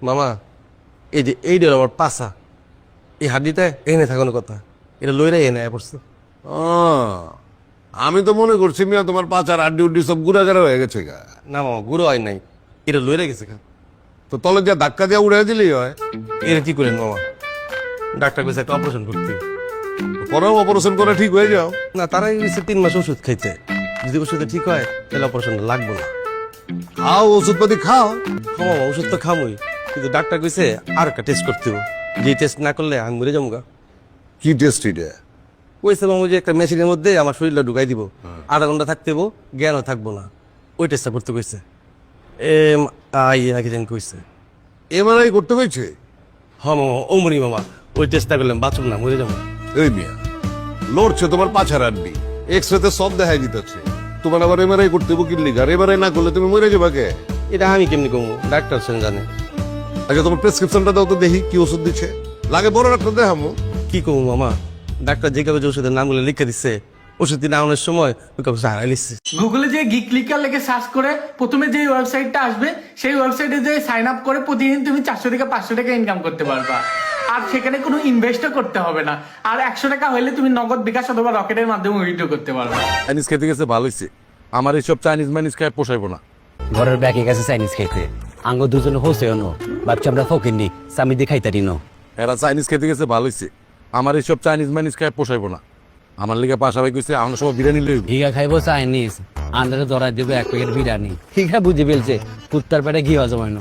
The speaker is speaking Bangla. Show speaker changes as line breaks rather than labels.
মামা এই যে এইটার আমার পাশা, এই হাড্ডিটা এনে থাকানোর কথা, এটা লইরাই এনে পড়ছে।
ও, আমি তো মনে করছি মিয়া তোমার পাচার আড্ডি উড্ডি সব গুড়াগাড়া হয়ে গেছে গা।
না মামা, গুঁড়ো হয় নাই, এটা লইরা গেছে খা।
তো তলে দিয়ে ধাক্কা দিয়ে উড়ে দিলেই হয়।
এটা কি করেন মামা? ডাক্তার কাছে একটা অপারেশন করতে।
পরেও অপারেশন করে ঠিক হয়ে যাও।
না, তারাই গেছে 3 মাস ওষুধ খাইতে, যদি ওষুধে ঠিক হয় তাহলে অপারেশন লাগবে না।
খাও ওষুধপাতি খাও।
মামা ওষুধ তো খামই, কিন্তু ডাক্তার কইছে আর একটা টেস্ট করতে হবে, যে টেস্ট না করলে আমি মরে যাবো গা।
কি টেস্ট এটা?
কইছে মামা যে একটা মেশিনের মধ্যে আমার শরীরটা ঢুকাই দিব, আধা ঘন্টা থাকতে হবো, জ্ঞানও থাকবো না, ওই টেস্টটা করতে কইছে। নাকি জানি কইছে।
এমআরআই করতে হয়েছে?
হ মামা, ওমরি মামা, ওই টেস্টটা করলাম বাঁচুম না, মরে যাবো।
এই মিয়া লড়ছে তোমার পাছার আড্ডি, এক্সরেতে সব দেখাই দিতেছে, তোমার আবার এমআরআই করতে হবে কি লিগার? এমআরআই না করলে তুমি মরে যাবে কে?
এটা আমি কেমনি কমু, ডাক্তার সেন জানে।
আচ্ছা তোমার প্রেসক্রিপশনটা দাও তো দেখি কি ওষুধ দিচ্ছে, লাগে বড় ডাক্তার দেখামো।
কি কমু মামা, ডাক্তার যে কাগজে ওষুধের নামগুলো লিখে দিচ্ছে, ওষুধ দিন আনানোর সময় ওই কাগজ হারাই লিখছে।
গুগলে যে গিক লিকার লেগে সার্চ করে প্রথমে যে ওয়েবসাইটটা আসবে সেই ওয়েবসাইটে যে সাইন আপ করে প্রতিদিন তুমি 400 থেকে 500 টাকা ইনকাম করতে পারবা। আর সেখানে কোনো ইনভেস্টও করতে হবে না। আর 100 টাকা হলে তুমি নগদ বিকাশ অথবা রকেটের মাধ্যমে উইথড্র করতে পারবা।
চাইনিজ খেতে গেছে ভালো হয়েছে, আমার এইসব চাইনিজ মাইনিজ খায় পোষাইবো না।
ঘরের ব্যাগে গেছে চাইনিজ খাইতে, আঙ্গ দুজনে হোসে অনো ভাবছি আমরা ফকির নি সামি দিয়ে খাইতারি নো।
এরা চাইনিজ খেতে গেছে ভালো হয়েছে, আমার এইসব চাইনিজ মাইনিজ খায় পোষাইবো না। আমার লিগে পাশাপাশি কইছে আমরা সব বিরিয়ানি লইব।
ভিগা খাইবো চাইনিজ, আন্দারে ধরা দেবে 1 প্যাকেট বিরিয়ানি। ঠিক বুঝে ফেলছে, কুত্তার পেটে ঘি হজমাইনো।